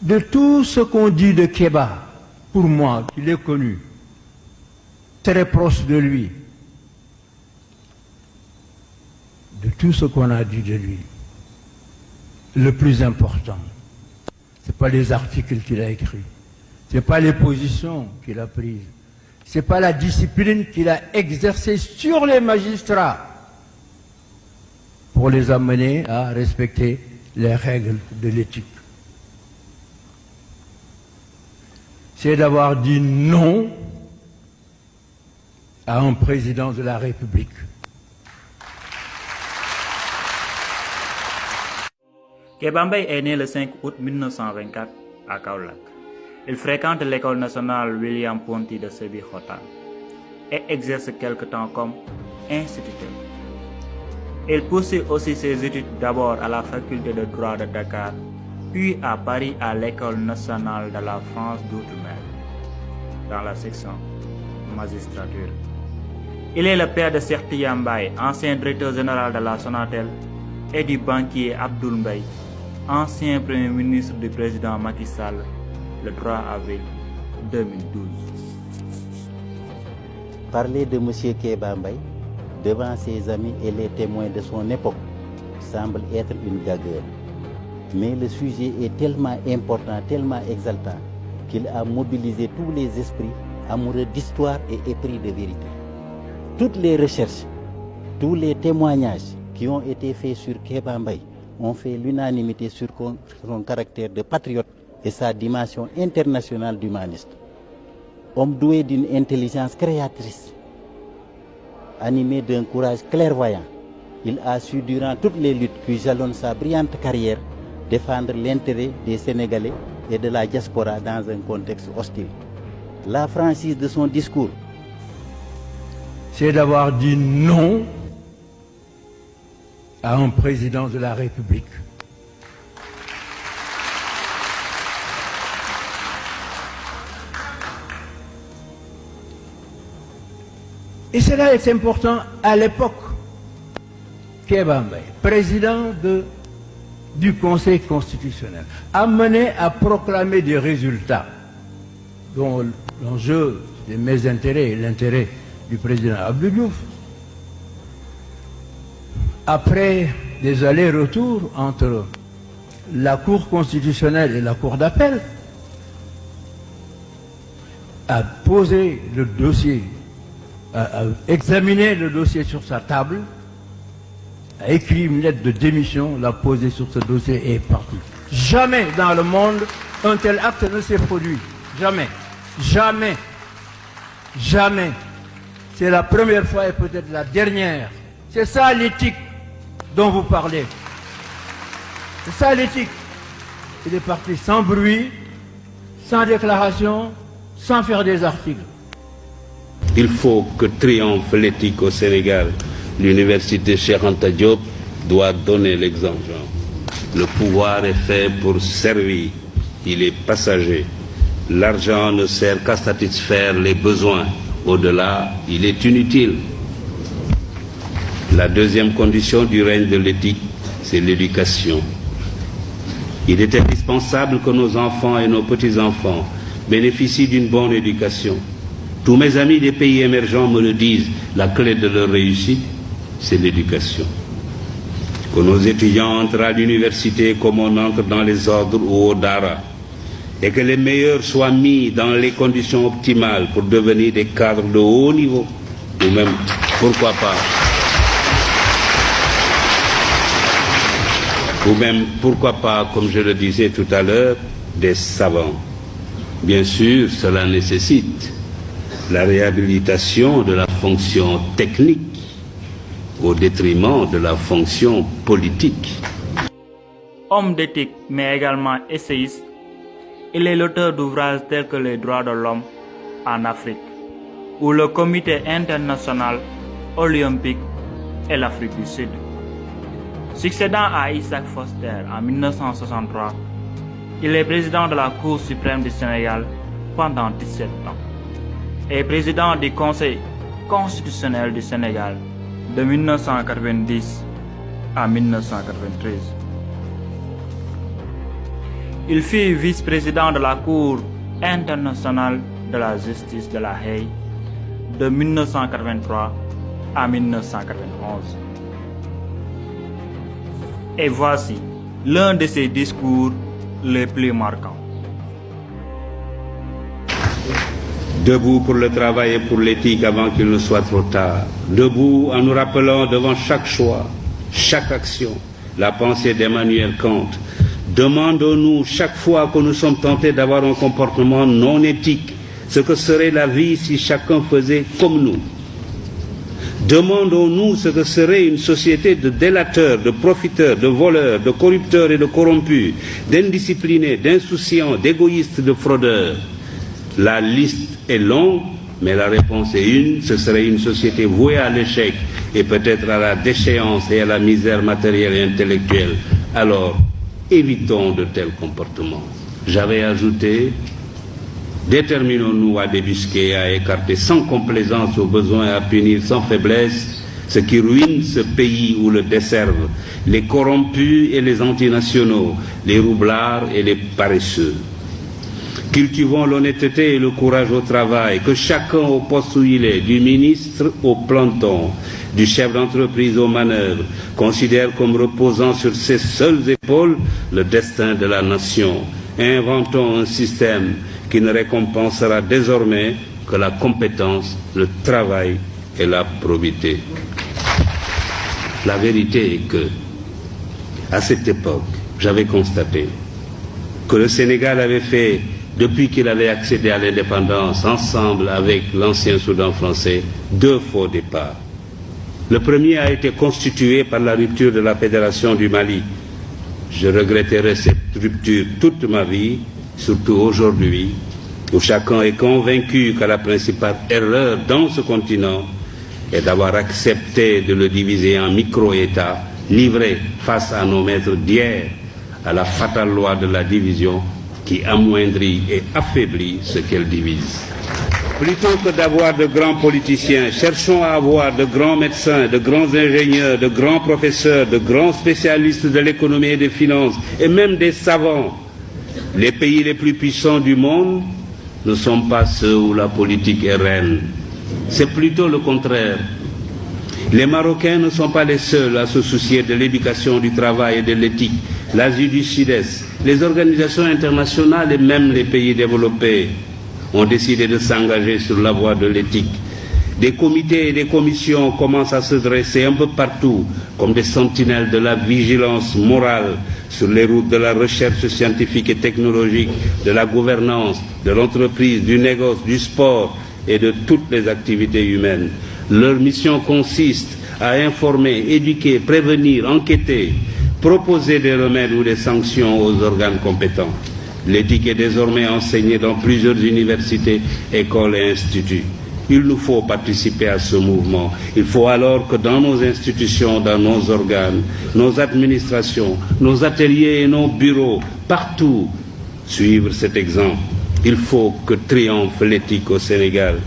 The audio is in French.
De tout ce qu'on dit de Kéba, pour moi, qui l'ai connu, très proche de lui, de tout ce qu'on a dit de lui, le plus important, ce n'est pas les articles qu'il a écrits, ce n'est pas les positions qu'il a prises, ce n'est pas la discipline qu'il a exercée sur les magistrats pour les amener à respecter les règles de l'éthique. C'est d'avoir dit non à un président de la République. Kéba Mbaye est né le 5 août 1924 à Kaolack. Il fréquente l'école nationale William Ponty de Sébikotane et exerce quelque temps comme instituteur. Il poursuit aussi ses études d'abord à la faculté de droit de Dakar, puis à Paris à l'école nationale de la France d'outre-mer, dans la section magistrature. Il est le père de Cheikh Tidiane Mbaye, ancien directeur général de la Sonatel, et du banquier Abdoul Mbaye, ancien premier ministre du président Macky Sall, le 3 avril 2012. Parler de M. Kéba Mbaye devant ses amis et les témoins de son époque semble être une gageure. Mais le sujet est tellement important, tellement exaltant, qu'il a mobilisé tous les esprits amoureux d'histoire et épris de vérité. Toutes les recherches, tous les témoignages qui ont été faits sur Kéba Mbaye ont fait l'unanimité sur son caractère de patriote et sa dimension internationale d'humaniste. Homme doué d'une intelligence créatrice, animé d'un courage clairvoyant, il a su durant toutes les luttes qui jalonnent sa brillante carrière défendre l'intérêt des Sénégalais et de la diaspora dans un contexte hostile. La franchise de son discours, c'est d'avoir dit non à un président de la République. Et cela est important à l'époque. Kéba Mbaye, président du Conseil constitutionnel, a mené à proclamer des résultats dont l'enjeu, c'est mes intérêts et l'intérêt du président Abdou Diouf. Après des allers-retours entre la Cour constitutionnelle et la Cour d'appel, a posé le dossier, a examiné le dossier sur sa table, a écrit une lettre de démission, l'a posée sur ce dossier et est parti. Jamais dans le monde un tel acte ne s'est produit. Jamais. Jamais. Jamais. C'est la première fois et peut-être la dernière. C'est ça l'éthique dont vous parlez. C'est ça l'éthique. Il est parti sans bruit, sans déclaration, sans faire des articles. Il faut que triomphe l'éthique au Sénégal. L'université Cheikh Anta Diop doit donner l'exemple. Le pouvoir est fait pour servir, il est passager. L'argent ne sert qu'à satisfaire les besoins. Au-delà, il est inutile. La deuxième condition du règne de l'éthique, c'est l'éducation. Il est indispensable que nos enfants et nos petits-enfants bénéficient d'une bonne éducation. Tous mes amis des pays émergents me le disent, la clé de leur réussite, c'est l'éducation. Que nos étudiants entrent à l'université comme on entre dans les ordres ou au Dara, et que les meilleurs soient mis dans les conditions optimales pour devenir des cadres de haut niveau, ou même, pourquoi pas, comme je le disais tout à l'heure, des savants. Bien sûr, cela nécessite la réhabilitation de la fonction technique au détriment de la fonction politique. Homme d'éthique, mais également essayiste, il est l'auteur d'ouvrages tels que Les droits de l'homme en Afrique, ou le Comité international olympique et l'Afrique du Sud. Succédant à Isaac Foster en 1963, il est président de la Cour suprême du Sénégal pendant 17 ans et président du Conseil constitutionnel du Sénégal de 1990 à 1993. Il fut vice-président de la Cour internationale de la justice de La Haye de 1983 à 1991. Et voici l'un de ses discours les plus marquants. Debout pour le travail et pour l'éthique avant qu'il ne soit trop tard. Debout en nous rappelant devant chaque choix, chaque action, la pensée d'Emmanuel Kant. Demandons-nous chaque fois que nous sommes tentés d'avoir un comportement non éthique, ce que serait la vie si chacun faisait comme nous. Demandons-nous ce que serait une société de délateurs, de profiteurs, de voleurs, de corrupteurs et de corrompus, d'indisciplinés, d'insouciants, d'égoïstes, de fraudeurs. La liste est longue, mais la réponse est une, ce serait une société vouée à l'échec et peut-être à la déchéance et à la misère matérielle et intellectuelle. Alors, évitons de tels comportements. J'avais ajouté, déterminons-nous à débusquer, à écarter sans complaisance au besoin, à punir sans faiblesse ce qui ruine ce pays ou le desservent, les corrompus et les antinationaux, les roublards et les paresseux. Cultivons l'honnêteté et le courage au travail, que chacun au poste où il est, du ministre au planton, du chef d'entreprise aux manœuvres, considère comme reposant sur ses seules épaules le destin de la nation. Inventons un système qui ne récompensera désormais que la compétence, le travail et la probité. La vérité est que, à cette époque, j'avais constaté que le Sénégal avait fait, depuis qu'il avait accédé à l'indépendance, ensemble avec l'ancien Soudan français, 2 faux départs. Le premier a été constitué par la rupture de la Fédération du Mali. Je regretterai cette rupture toute ma vie, surtout aujourd'hui, où chacun est convaincu que la principale erreur dans ce continent est d'avoir accepté de le diviser en micro-États, livrés face à nos maîtres d'hier, à la fatale loi de la division qui amoindrit et affaiblit ce qu'elle divise. Plutôt que d'avoir de grands politiciens, cherchons à avoir de grands médecins, de grands ingénieurs, de grands professeurs, de grands spécialistes de l'économie et des finances, et même des savants. Les pays les plus puissants du monde ne sont pas ceux où la politique est reine. C'est plutôt le contraire. Les Marocains ne sont pas les seuls à se soucier de l'éducation, du travail et de l'éthique. L'Asie du Sud-Est, les organisations internationales et même les pays développés ont décidé de s'engager sur la voie de l'éthique. Des comités et des commissions commencent à se dresser un peu partout comme des sentinelles de la vigilance morale sur les routes de la recherche scientifique et technologique, de la gouvernance, de l'entreprise, du négoce, du sport et de toutes les activités humaines. Leur mission consiste à informer, éduquer, prévenir, enquêter, proposer des remèdes ou des sanctions aux organes compétents. L'éthique est désormais enseignée dans plusieurs universités, écoles et instituts. Il nous faut participer à ce mouvement. Il faut alors que dans nos institutions, dans nos organes, nos administrations, nos ateliers et nos bureaux, partout, suivre cet exemple. Il faut que triomphe l'éthique au Sénégal.